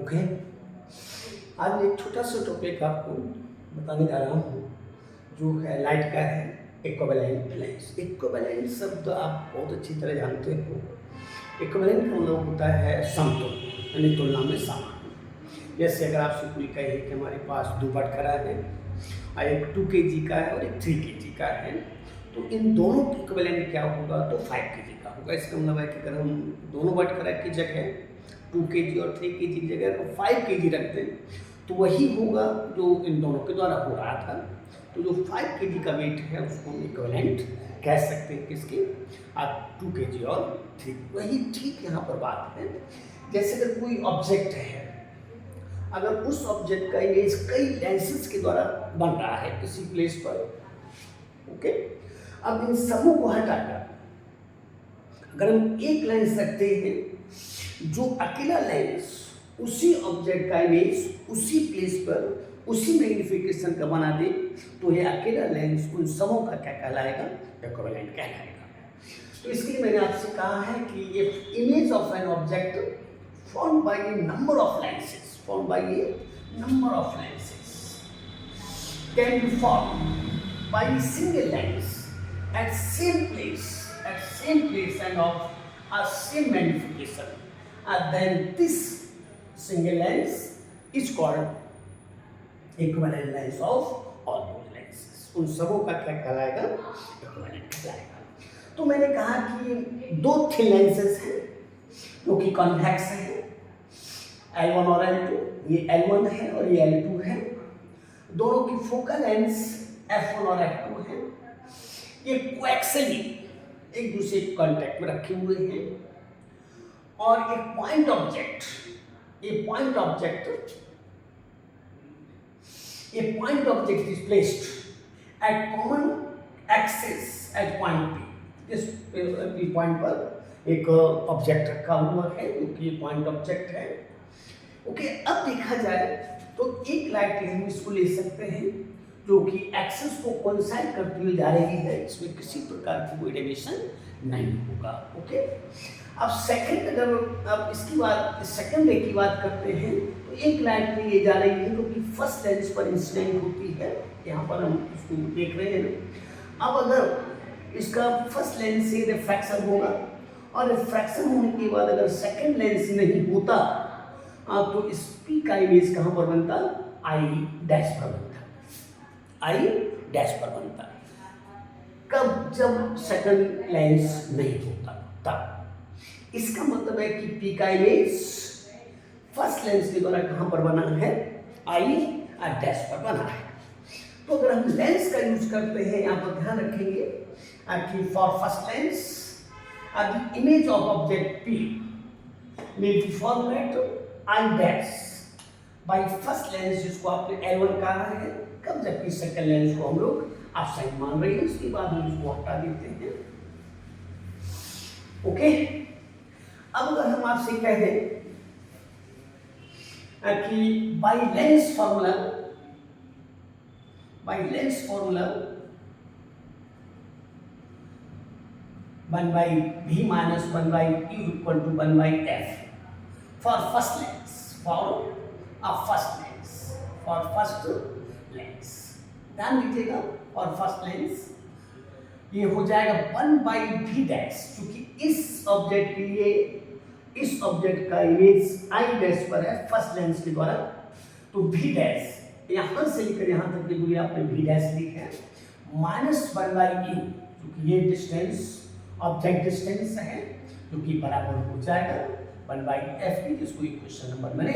Okay, आज एक छोटा सा टॉपिक आपको बताने जा रहा हूँ जो है लाइट का है इक्विवेलेंट लेंस। इक्विवेलेंट शब्द आप बहुत अच्छी तरह जानते हो। इक्विवेलेंट का मतलब होता है समतुल्य, यानी तुलना में समान। जैसे अगर आपसे कोई कहे कि हमारे पास दो बटखरा है और एक 2 kg का है और एक 3 kg का है, तो इन दोनों की इक्विवेलेंट क्या होगा? तो 5 kg का होगा। इसका मतलब है कि अगर हम दोनों बटखरा की जगह 2 kg और 3 kg की जगह अगर 5 kg रखते हैं तो वही होगा जो इन दोनों के द्वारा हो रहा था। तो जो 5 kg का वेट है उसको हम इक्विवेलेंट कह सकते हैं। किसके? आप 2 kg और 3, वही ठीक यहाँ पर बात है। जैसे अगर कोई ऑब्जेक्ट है, अगर उस ऑब्जेक्ट का इमेज कई लेंसेज के द्वारा बन रहा है किसी प्लेस पर, ओके, अब इन सबों को हटाकर अगर हम एक लेंस रखते हैं, जो अकेला लेंस उसी ऑब्जेक्ट का इमेज उसी प्लेस पर उसी मैग्निफिकेशन का बना दे, तो ये अकेला लेंस उन सबों का क्या कहलाएगा? इक्विवेलेंट कहलाएगा। तो इसके लिए मैंने आपसे कहा है कि ये image of an object formed by a number of lenses, can be formed by a single lens at same place and of a same magnification. And then this single lens is called equivalent lens of all those lenses. उन सबों का क्या कहलाएगा? Equivalent कहलाएगा। तो मैंने कहा कि दो थिन लेंसेज हैं जो कि कॉन्वेक्स है, L1 और L2। ये L1 है और ये L2 है। दोनों की फोकल लेंस F1 और F2 है। ये कोएक्सियली एक दूसरे के कांटेक्ट में रखे हुए हैं और एक point object is placed at common axis at point P। इस पॉइंट पर एक ऑब्जेक्ट रखा हुआ है जो कि पॉइंट ऑब्जेक्ट है। ओके, अब देखा जाए तो एक लाइट हम इसको ले सकते हैं जो कि एक्सिस को कोइंसाइड करती हुई जा रही है, इसमें किसी प्रकार की कोई डेविएशन नहीं होगा। ओके, अब सेकंड, अगर अब इसकी बात सेकंड रे की बात करते हैं तो एक लाइट में ये जा रही है जो कि फर्स्ट लेंस पर इंसिडेंट होती है। यहाँ पर हम इसको देख रहे हैं। अब अगर इसका फर्स्ट लेंस से रिफ्रैक्शन होगा और रिफ्रैक्शन होने के बाद अगर सेकंड लेंस नहीं होता तो इस P का इमेज कहाँ पर बनता? I डैश पर बनता। कब? जब सेकंड लेंस नहीं होता तब। इसका मतलब है कि P का इमेज फर्स्ट लेंस के द्वारा कहाँ पर बना है? I डैश पर बना है। तो अगर हम लेंस का यूज करते हैं, यहाँ पर ध्यान रखेंगे कि for first lens the image of object P may be formed at I dash by first lens, जिसको आपने L1 कहा है। कब? जबकि सेकंड लेंस को हम लोग अपसाइड मान रहे हैं, उसके बाद हम इसको हटा देते हैं। ओके, अब अगर हम आपसे कह दें कि by lens formula 1 by V minus 1 by U equal to 1 by F for first lens, ध्यान दीजिएगा, और फर्स्ट लेंस ये हो जाएगा 1 by V डैश, क्योंकि इस ऑब्जेक्ट के लिए इस ऑब्जेक्ट का इमेज I डैश पर है फर्स्ट लेंस के द्वारा, तो V डैश यहाँ से लेकर यहाँ तक की दूरी आपने V डैश ली है, माइनस 1 by U, क्योंकि ये डिस्टेंस ऑब्जेक्ट डिस्टेंस है जो कि बराबर हो जाएगा 1 by F की, जिसको इक्वेशन नंबर मैंने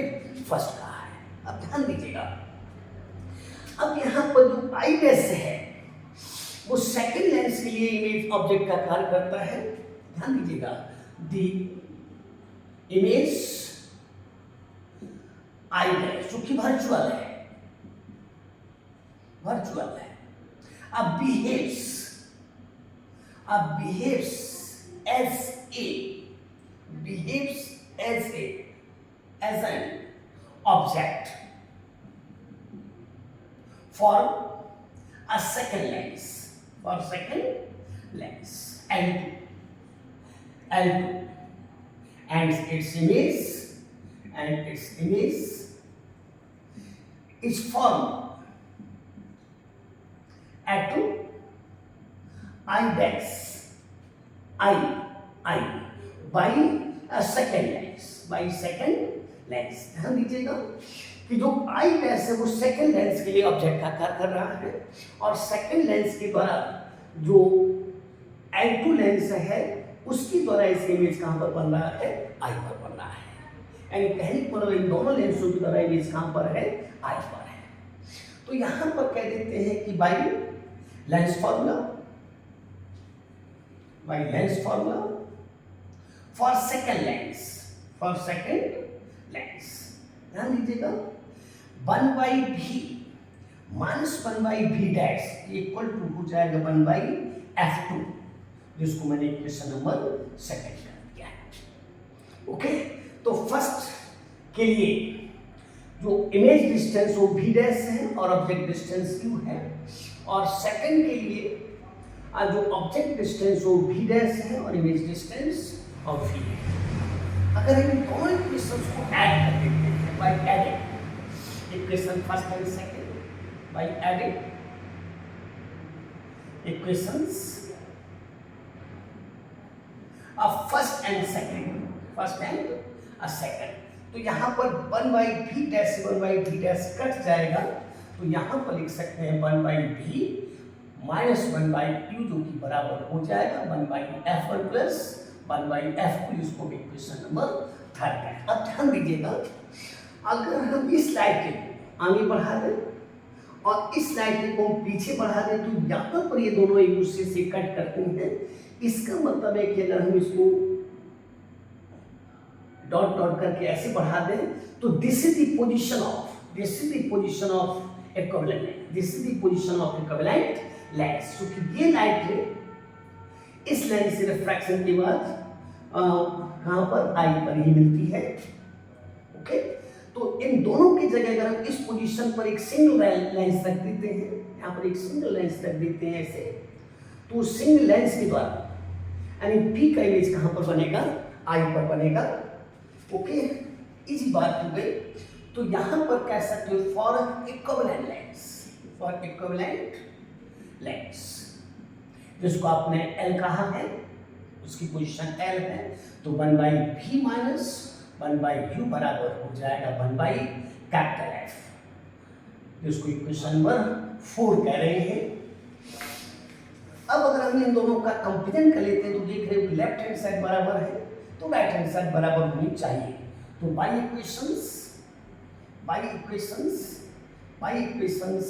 फर्स्ट कहा है। अब ध्यान दीजिएगा, अब यहाँ पर जो I डैश है वो सेकंड लेंस के लिए इमेज ऑब्जेक्ट का कार्य करता है। ध्यान दीजिएगा, दी इमेज I डैश जो कि वर्चुअल है, अब behaves as an object for a second lens, L2, and its image and its image is formed at I dash I by a second lens, by second lens. ध्यान दीजिएगा कि जो I dash है वो second lens के लिए object का कार्य कर रहा है और सेकेंड लेंस के द्वारा जो L2 लेंस है उसकी द्वारा इस इमेज कहां पर बन रहा है, आई पर बन रहा है। यानी पहली पर इन दोनों लेंसों की द्वारा इमेज कहां पर है, आई पर है। तो यहां पर कह देते हैं कि by lens formula for second lens, ध्यान दीजिएगा 1/v minus 1/v dash equal to हो जाएगा 1/f2, जिसको मैंने इक्वेशन नंबर सेकंड कर दिया है। ओके, तो फर्स्ट के लिए जो इमेज डिस्टेंस वो v डैश है और ऑब्जेक्ट डिस्टेंस q है, और सेकंड के लिए जो ऑब्जेक्ट डिस्टेंस वो v डैश है और इमेज डिस्टेंस और v है। अगर इन दोनों इक्वेशंस को ऐड कर देते हैं by adding equation first and second, by adding equations of first and second, तो यहाँ पर 1/v dash 1/v dash cut जाएगा, तो यहाँ पर लिख सकते हैं 1/v माइनस 1/q जो कि बराबर हो जाएगा 1/f1 प्लस 1/f2, इसको इक्वेशन नंबर थर्ड है। अब ध्यान दीजिएगा अगर हम इस लाइट को आगे बढ़ा दें और इस लाइट को हम पीछे बढ़ा दें तो यहाँ पर ये दोनों एक दूसरे से कट करते हैं। इसका मतलब है कि अगर हम इसको डॉट डॉट करके ऐसे बढ़ा दें तो this is the position of equivalent lens, क्योंकि ये लाइट है इस लेंस से रिफ्रैक्शन के बाद कहां पर आई पर ही मिलती है। ओके, तो इन दोनों की जगह अगर हम इस पोजीशन पर एक सिंगल लेंस रख देते हैं, यहाँ पर एक सिंगल लेंस रख देते हैं ऐसे, तो सिंगल लेंस के द्वारा यानी पी का इमेज कहां पर बनेगा, आई पर बनेगा। ओके, इसी बात हो गई। तो यहां पर कह सकते हो फॉर इक्विवेलेंट लेंस जिसको आपने L कहा है, उसकी पोजीशन L है, तो 1/v माइनस 1/u बराबर हो जाएगा 1/F, जिसको इक्वेशन नंबर 4 कह रहे हैं। अब अगर हम इन दोनों का कंपेरिजन कर लेते हैं तो देख रहे हो कि लेफ्ट हैंड साइड बराबर है तो राइट हैंड साइड बराबर होनी चाहिए। तो by equations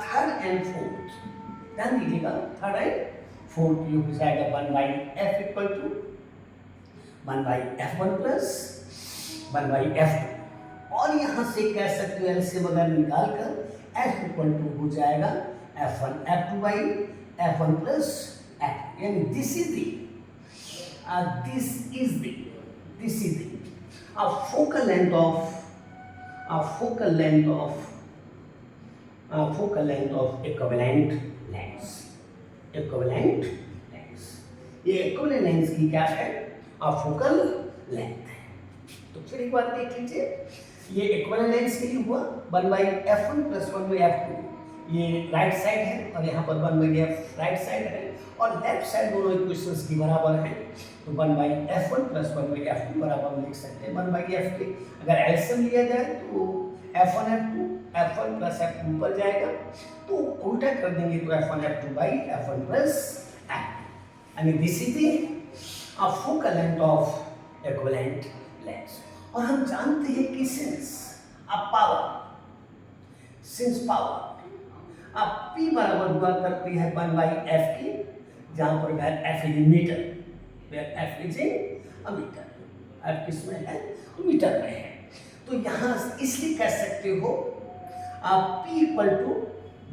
third and fourth, ध्यान दीजिएगा थर्ड एंड फोर्थ ये हो जाएगा 1/f equal to 1/f1 plus 1/f2, और यहाँ से कह सकते हो L से बगैर निकाल कर f इक्वल टू हो जाएगा f1 f2/f1 प्लस f, यानी this is the focal length of equivalent lens। ये इक्विवेलेंट लेंस की क्या है, फोकल लेंथ है। तो फिर एक बार देख लीजिए, ये इक्विवेलेंट लेंस के लिए हुआ 1/f1 प्लस 1/f2, ये राइट साइड है और यहाँ पर 1/f राइट साइड है और लेफ्ट साइड दोनों इक्वेशंस की बराबर है। तो 1/f1 प्लस 1/f2 बराबर लिख सकते हैं 1/f के। अगर एलसीएम लिया जाए तो f1 प्लस f2 ऊपर जाएगा, तो उल्टा कर देंगे तो f1 f2/f1 प्लस f, यानी this is the focal length of equivalent lens. और हम जानते हैं कि सिंस पावर अब P बराबर हुआ करती है 1/f की, जहां पर f is metre, f is metre, f किसमें है, मीटर में है। तो यहाँ इसलिए कह सकते हो आप P इक्वल टू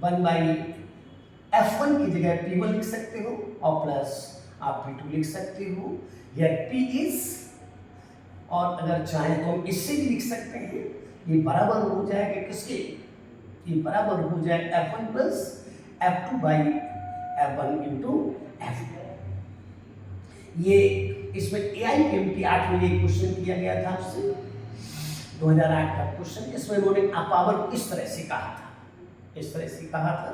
1/f1 की जगह P1 लिख सकते हो और प्लस आप P2 लिख सकते हो, यह P इज, और अगर चाहें तो हम इससे भी लिख सकते हैं, ये बराबर हो जाएगा किसके, ये बराबर हो जाए f1 plus f2/f1 into f2। ये इसमें AI PMT 8 में ये क्वेश्चन किया गया था आपसे। 2008 का क्वेश्चन, इसमें उन्होंने पावर को इस तरह से कहा था, इस तरह से कहा था।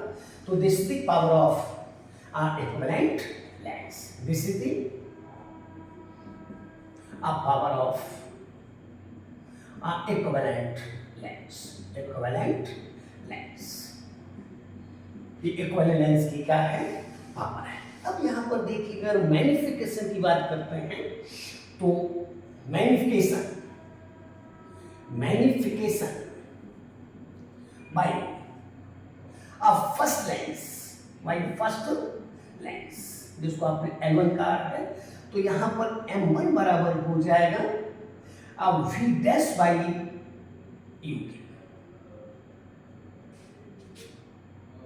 तो this is the power of equivalent lens, this is the power of equivalent lens, equivalent lens. ये इक्विवेलेंट लेंस की क्या है, पावर है। अब यहाँ पर देखिए, अगर मैग्निफिकेशन की बात करते हैं तो magnification by first lens, by first lens, जिसको आपने M1 कहा है, तो यहाँ पर M1 बराबर हो जाएगा अब V डैश बाई U के,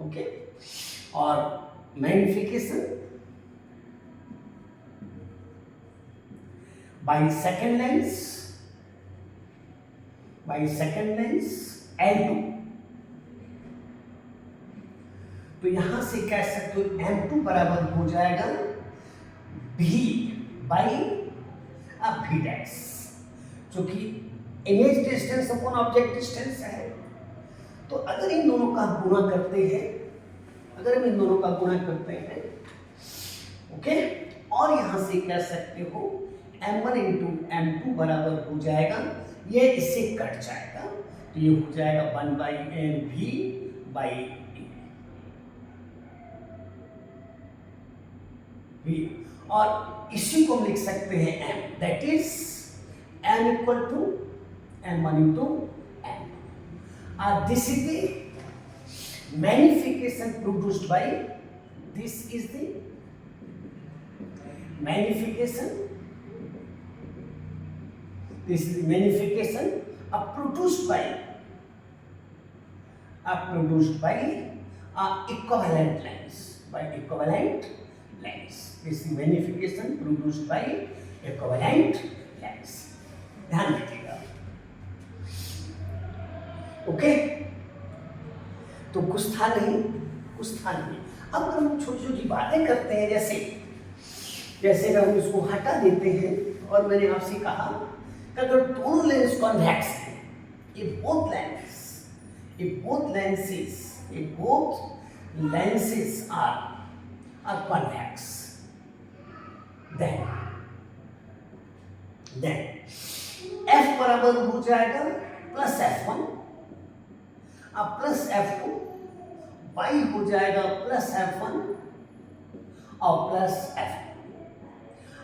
ओके। और magnification by second lens L2, तो यहां से कह सकते हो M2 बराबर हो जाएगा V बाई V डैश, जो कि image distance upon object distance है। तो अगर इन दोनों का गुणा करते हैं, ओके, और यहां से कह सकते हो M1 इंटू M2 बराबर हो जाएगा, ये इससे कट जाएगा, तो ये हो जाएगा 1 by N V by V, और इसी को हम लिख सकते हैं M, that is M equal to M1 into M2। This is the magnification produced by, this is the magnification, this is the magnification produced by equivalent lens, this is the magnification produced by equivalent lens, ध्यान रखिएगा, okay. तो कुछ था नहीं। अब हम छोटी छोटी बातें करते हैं, जैसे अगर हम इसको हटा देते हैं, और मैंने आपसे कहा अगर दोनों लेंस कॉन्वेक्स हैं, ये both lenses are convex, then F बराबर हो जाएगा प्लस F1 अब प्लस F2, Y हो जाएगा प्लस F1 और प्लस F2।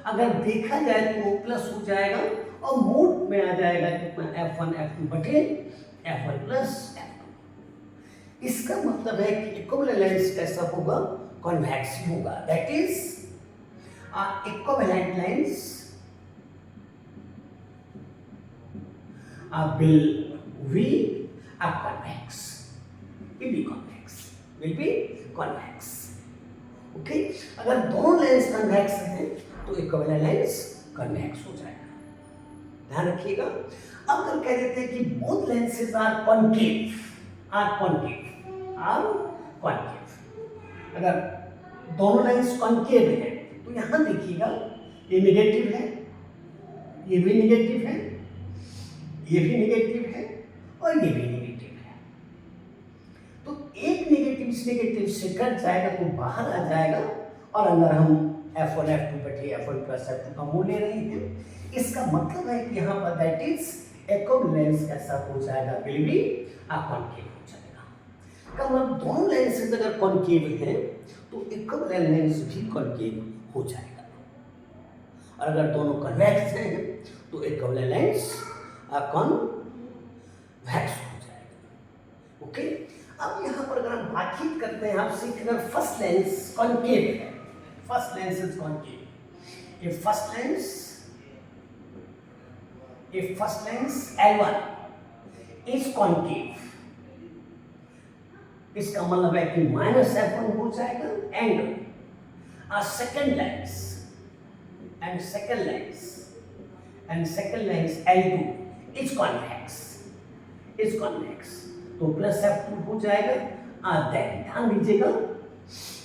अगर देखा जाए तो वो प्लस हो जाएगा और मोड में आ जाएगा कितना, F1 F2 बटे F1 प्लस F2। इसका मतलब है कि इक्विवेलेंट लेंस कैसा होगा, कॉन्वेक्स होगा, that is equivalent lens will be convex, will be convex, okay. अगर दोनों लेंस कन्वेक्स हैं तो इक्विवेलेंट लेंस कन्वेक्स हो जाएगा, ध्यान रखिएगा। अब अगर कह देते हैं कि बोथ लेंसेज आर कॉन्केव, अगर दोनों लेंस कॉन्केव है तो यहां देखिएगा ये नेगेटिव है, ये भी नेगेटिव है, ये भी नेगेटिव है और ये भी नेगेटिव है। तो एक नेगेटिव इस नेगेटिव से कट जाएगा तो बाहर आ जाएगा, और अंदर हम F1 F2 बटे F1 प्लस F2 का मूल ले रहे हैं। इसका मतलब है कि यहाँ पर दैट इज इक्विवेलेंट लेंस कैसा हो जाएगा, विल बी कॉन्केव हो जाएगा। का मतलब दोनों लेंसेज अगर कॉन्केव हैं तो इक्विवेलेंट लेंस भी कॉन्केव हो जाएगा, और अगर दोनों कन्वेक्स हैं तो इक्विवेलेंट लेंस कॉन्वेक्स हो जाएगा, ओके। अब यहाँ पर अगर हम बातचीत करते हैं आपसे, अगर फर्स्ट लेंस कॉन्केव है, first lens is concave, if first lens L1 is concave, इसका मतलब है कि माइनस F1 हो जाएगा, and second lens L2 is convex, तो प्लस F2 हो जाएगा। देन ध्यान दीजिएगा,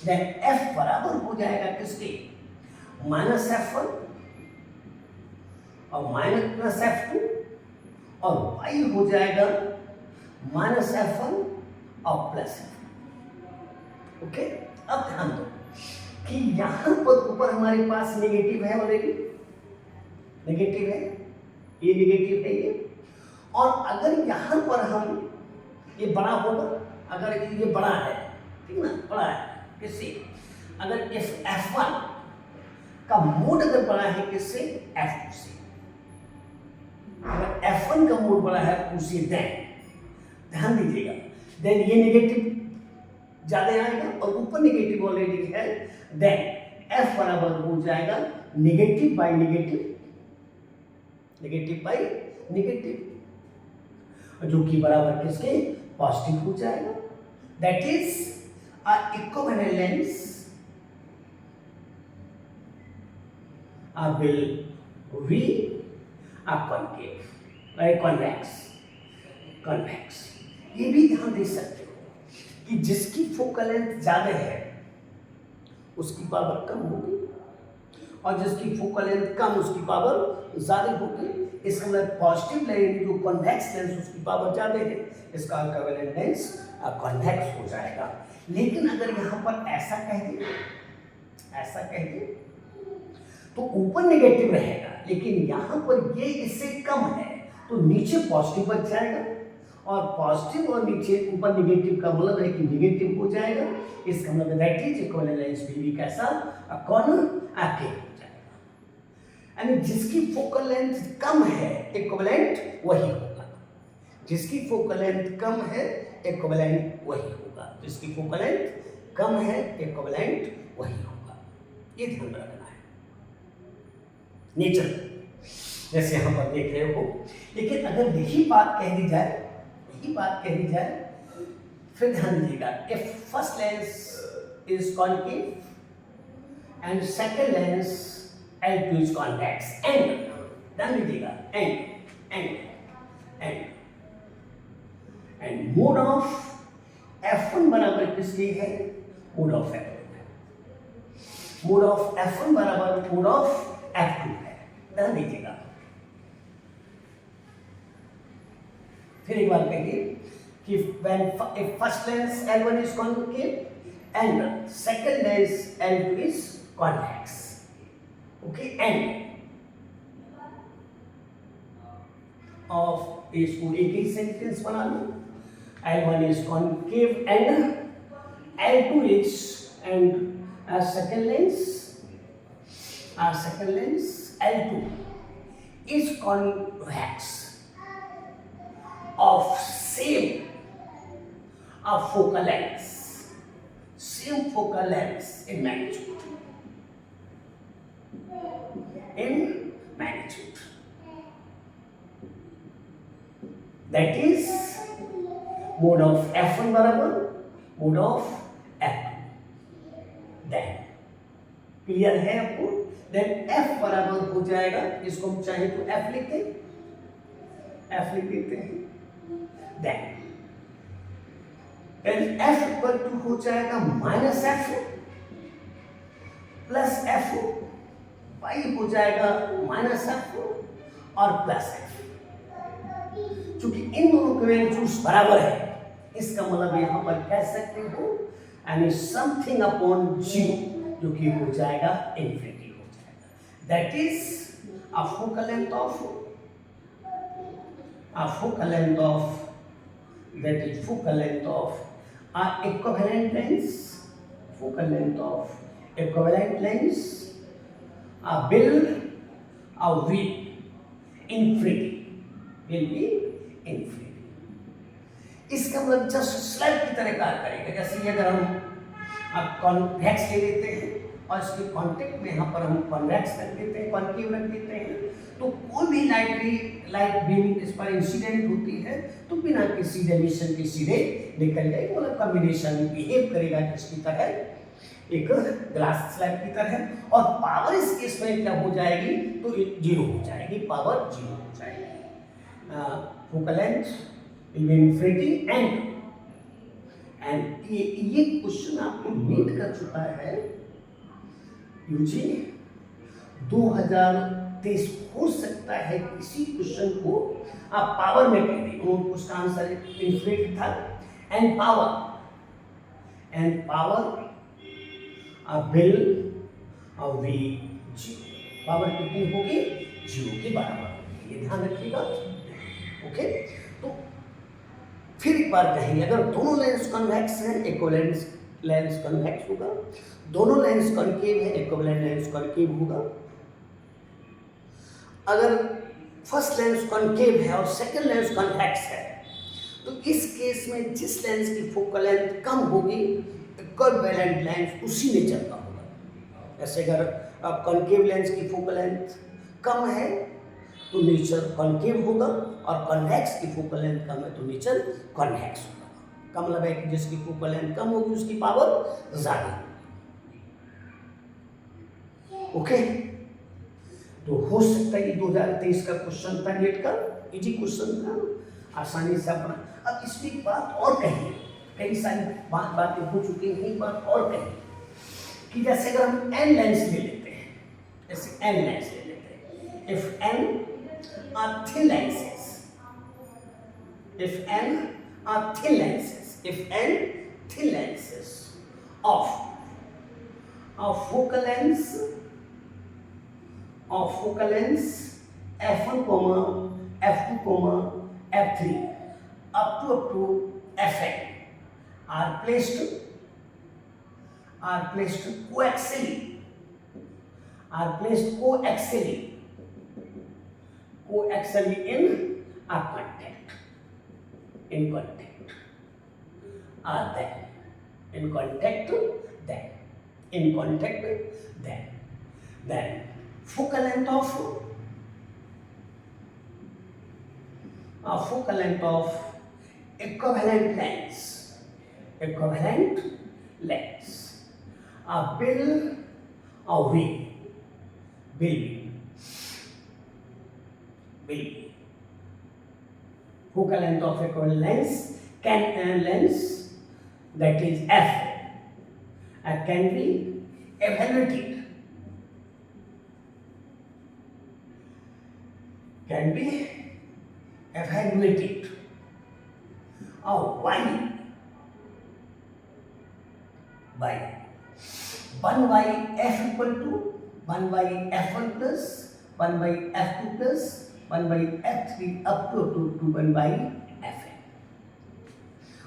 देन F बराबर हो जाएगा किसके, माइनस F1 और माइनस प्लस F2 और वाई हो जाएगा -f1 और +f1। ओके, अब ध्यान दो कि यहां पर ऊपर हमारे पास नेगेटिव है, ऑलरेडी नेगेटिव है, ये नेगेटिव है ये। और अगर यहां पर हम, ये बड़ा होगा, अगर ये बड़ा है, ठीक ना, बड़ा है किससे, अगर इस f1 का मोड अगर बड़ा है किससे, f2 से, अगर f1 का मोड बड़ा है f2 से, ध्यान दीजिएगा, देन ये नेगेटिव ज्यादा आएगा और ऊपर नेगेटिव ऑलरेडी है, देन f बराबर हो जाएगा negative by negative, negative by negative, जो कि बराबर किसके, पॉजिटिव हो जाएगा। That is a equivalent lens will be a concave, convex। ये भी ध्यान दे सकते हो कि जिसकी फोकल लेंथ ज्यादा है उसकी पावर कम होगी और जिसकी फोकल लेंथ कम उसकी पावर ज्यादा होगी। इसका मतलब पॉजिटिव लेंस जो कॉन्वेक्स लेंस उसकी पावर ज्यादा है, इसका इक्विवेलेंट लेंस कॉन्वेक्स हो जाएगा। लेकिन अगर यहाँ पर ऐसा कह दे, ऐसा कह दे तो ऊपर नेगेटिव रहेगा, लेकिन यहाँ पर ये इससे कम है तो नीचे पॉजिटिव बच जाएगा, और पॉजिटिव और नीचे ऊपर नेगेटिव का मतलब है कि नेगेटिव हो जाएगा। इसका मतलब दैट इज इक्विवेलेंट लेंस भी कैसा, कॉर्नर आके हो जाएगा। यानी जिसकी फोकल लेंथ कम है इक्विवेलेंट वही होगा, जिसकी फोकल लेंथ कम है इक्विवेलेंट वही होगा, जिसकी फोकल लेंथ कम है इक्विवेलेंट वही होगा। ये ध्यान रखना है नेचर, जैसे यहां पर देख रहे हो। लेकिन अगर यही बात कह दी जाए, यही बात कह दी जाए, फिर ध्यान दीजिएगा, if first lens is concave and second lens L2 is convex, and ध्यान दीजिएगा, एंड मोड ऑफ F1 बराबर किसकी है, मोड ऑफ F1 है, मोड ऑफ F1 बराबर मोड ऑफ F2 है। ध्यान दीजिएगा, फिर एक बार कहिए कि when if first lens L1 is concave and second lens L2 is convex, okay, and of इसको एक ही सेंटेंस बना लो, L1 is concave and L2 is and second lens L2 is convex of same focal length, same focal length in magnitude, that is mode of F1 बराबर mode of F2। then clear है आपको, then F बराबर हो जाएगा, इसको हम चाहे तो F लिख देते हैं, then F इक्वल टू हो जाएगा -F प्लस F, y हो जाएगा -F और प्लस F। चूंकि इन दोनों के वैल्यूज बराबर है, इसका मतलब यहां पर कह सकते हो यानी समथिंग अपॉन जीरो, जो कि हो जाएगा इन्फिनिटी हो जाएगा। That is a focal length of that is focal length of equivalent lens, focal length of equivalent lens will infinity, will be infinity। इसका मतलब जस्ट स्लाइड की तरह कार्य करेगा। जैसे अगर हम कॉन्वेक्स ले लेते हैं और इसके कॉन्टेक्ट में यहाँ पर हम कॉन्वेक्स रख देते हैं, कॉन्केव रख देते हैं, तो कोई भी लाइट बीम इस पर इंसिडेंट होती है तो बिना किसी डेविएशन के सीधे निकल जाएगी, मतलब कॉम्बिनेशन बिहेव करेगा किसकी तरह, एक ग्लास स्लैब की तरह, और पावर इस केस में क्या हो जाएगी तो जीरो हो जाएगी, पावर जीरो हो जाएगी। Focal length will be infinity and ये क्वेश्चन आपको मीट कर चुका है यूजी 2013 2023 हो सकता है कि इसी क्वेश्चन को आप पावर में कह दें। और उसका आंसर इन्फिनिटी था। And power bill we zero, power कितनी होगी? जीरो के बराबर होगी, ये ध्यान रखिएगा। ओके, तो फिर एक बार कहेंगे, अगर दोनों लेंस कॉन्वेक्स हैं, इक्विवेलेंट लेंस कॉन्वेक्स होगा। दोनों लेंस कॉन्केव है, इक्विवेलेंट लेंस कॉन्केव होगा। अगर फर्स्ट लेंस कॉन्केव है और सेकंड लेंस कॉन्वेक्स है, तो इस केस में जिस लेंस की फोकल लेंथ कम होगी, इक्विवेलेंट लेंस उसी नेचर का होगा। जैसे अगर कॉन्केव लेंस की फोकल लेंथ कम है तो नेचर कॉन्केव होगा, और कॉन्वेक्स की फोकल लेंथ कम है तो नेचर कॉन्वेक्स होगा। का मतलब है कि जिसकी फोकल लेंथ कम होगी उसकी पावर ज्यादा होगी। ओके, तो हो सकता है कि 2023 का क्वेश्चन था नेट का, इजी क्वेश्चन था, आसानी से अपना। अब इसमें एक बात और कही, कई सारी बातें हो चुकी हैं, एक बात और कही कि जैसे अगर हम एन लेंस ले लेते हैं, जैसे एन लेंस ले लेते हैं, if N are thin lenses, if n are thin lenses, if n thin lenses of focal length f1, f2, f3 up to fn are placed coaxially in a contact, in contact, then focal length of equivalent lens will be focal length of equivalent lens lens, that is f, can be evaluated, by 1 by f equal to 1 by f1 plus 1 by f2 plus 1 by f3 up to 1 by fn.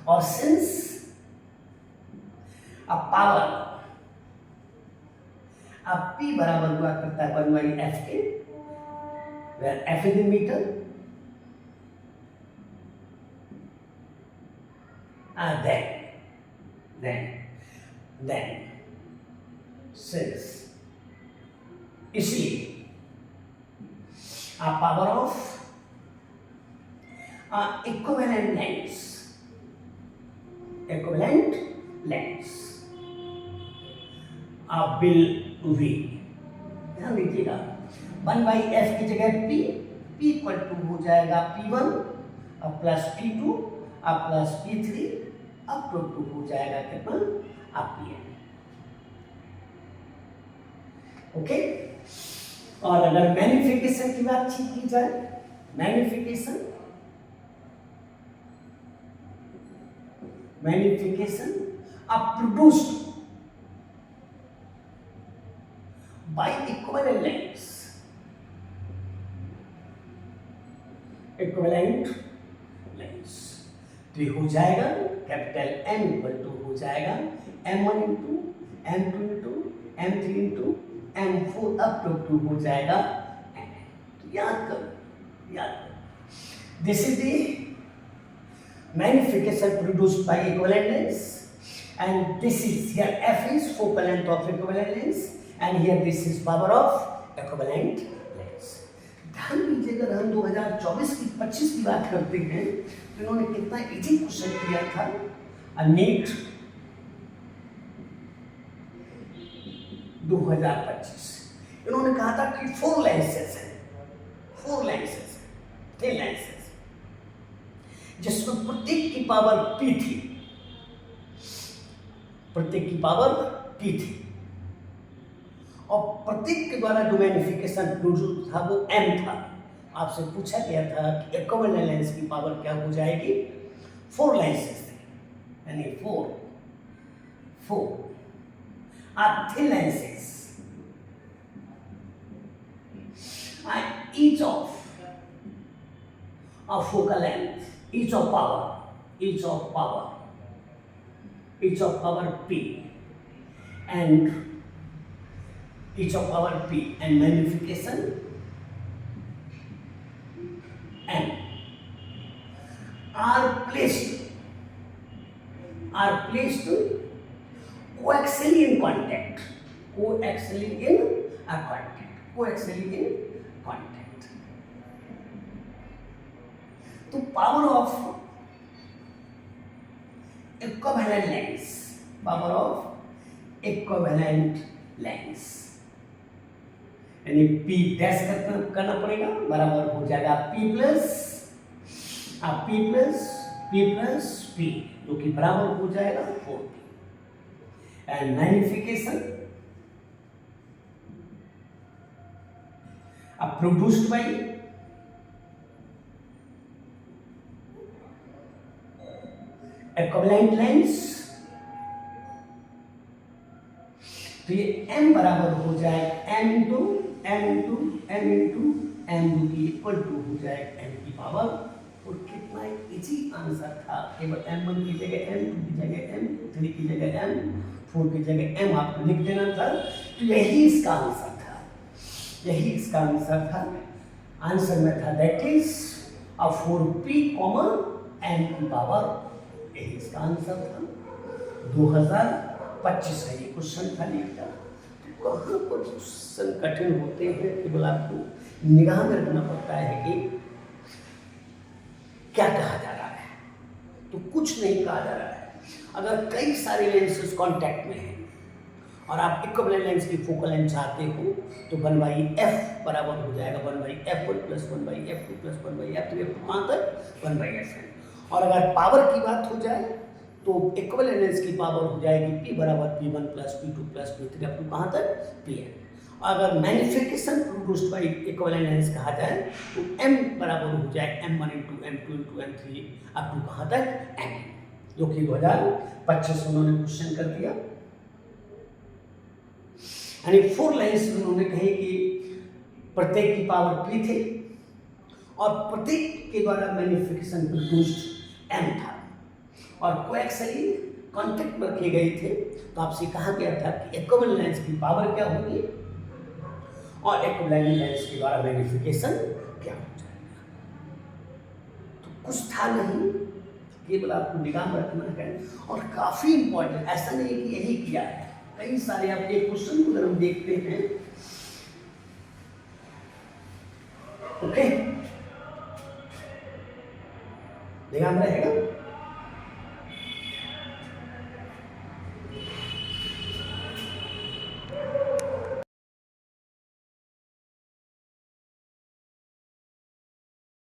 और since अब power अब p बराबर हुआ करता है 1 by f के, where f is in meter, then since इसलिए power of equivalent lens will be, ध्यान दीजिएगा, 1 by f की जगह p इक्वल टू हो जाएगा p1 plus p2 plus p3 up to हो जाएगा कितना pn। ओके, और अगर मैग्निफिकेशन की बातचीत की जाए, magnification produced by equivalent lens, तो ये हो जाएगा कैपिटल M इक्वल टू हो जाएगा M1 into M2 into M3 into M4 up to हो जाएगा N। तो याद करो, this is the magnification produced by equivalent lens, and this is here f is focal length of equivalent lens, and here this is power of equivalent lens। ध्यान दीजिए, अगर हम 2024 की 25 की बात करते हैं तो इन्होंने कितना इजी क्वेश्चन किया था। नीट 2025 इन्होंने कहा था कि 4 लेंसेज हैं, 4 लेंसेज, 3 लेंसेज, जिसमें प्रत्येक की पावर p थी, प्रत्येक की पावर p थी, और प्रत्येक के द्वारा जो मैग्निफिकेशन प्रोड्यूस था वो m था। आपसे पूछा गया था कि इक्विवेलेंट लेंस की पावर क्या हो जाएगी, 4 लेंसेज थे, यानी 4 are thin lenses and each of a focal length, each of power p and each of power p and magnification m are placed coaxially in contact, तो पावर ऑफ इक्विवेलेंट लेंस यानी P dash करना पड़ेगा, बराबर हो जाएगा P plus P जो कि बराबर हो जाएगा 4P and magnification produced by equivalent lens, तो ये m बराबर हो जाएगा m इंटू m जो कि इक्वल टू हो जाएगा m की पावर, और कितना इजी आंसर था, केवल m1 की जगह m2 की जगह m3 की जगह m4 की जगह m आपको लिख देना था, तो यही इसका आंसर था, आंसर में था दैट इज 4p m की पावर, यही इसका आंसर था। 2025 का ये क्वेश्चन था लिखा। कहाँ पर क्वेश्चन कठिन होते हैं केवल आपको निगाह में रखना पड़ता है कि क्या कहा जा रहा है, तो कुछ नहीं कहा जा रहा है। अगर कई सारे लेंसेज कांटेक्ट में हैं और आप इक्विवेलेंट लेंस की फोकल लेंथ चाहते हो तो 1/f बराबर हो जाएगा 1/f1 plus 1/f2 plus 1/f3 कहाँ तक 1/fn। और अगर पावर की बात हो जाए तो इक्विवेलेंट लेंस की पावर हो जाएगी P बराबर P1 plus P2 plus P3 up to कहाँ तक Pn। अगर magnification produced by equivalent lens कहा जाए तो m बराबर हो जाए m1 into m2 into m3 up to कहाँ तक n, जो कि 2025 उन्होंने क्वेश्चन कर दिया। यानी 4 लेंस उन्होंने कहे कि प्रत्येक की पावर p थे और प्रत्येक के द्वारा मैग्निफिकेशन प्रोड्यूस्ड m था और कोएक्सियली कांटेक्ट में रखे गए थे। तो आपसे कहा गया था कि इक्विवेलेंट लेंस की पावर क्या होगी और इक्विवेलेंट लेंस के द्वारा मैग्निफिकेशन क्या हो जाएगा। तो कुछ था नहीं, केवल आपको निगाह में रखना है और काफी इंपॉर्टेंट, ऐसा नहीं कि यही किया है, कई सारे आप एक क्वेश्चन को अगर हम देखते हैं, ओके निगाह में रहेगा।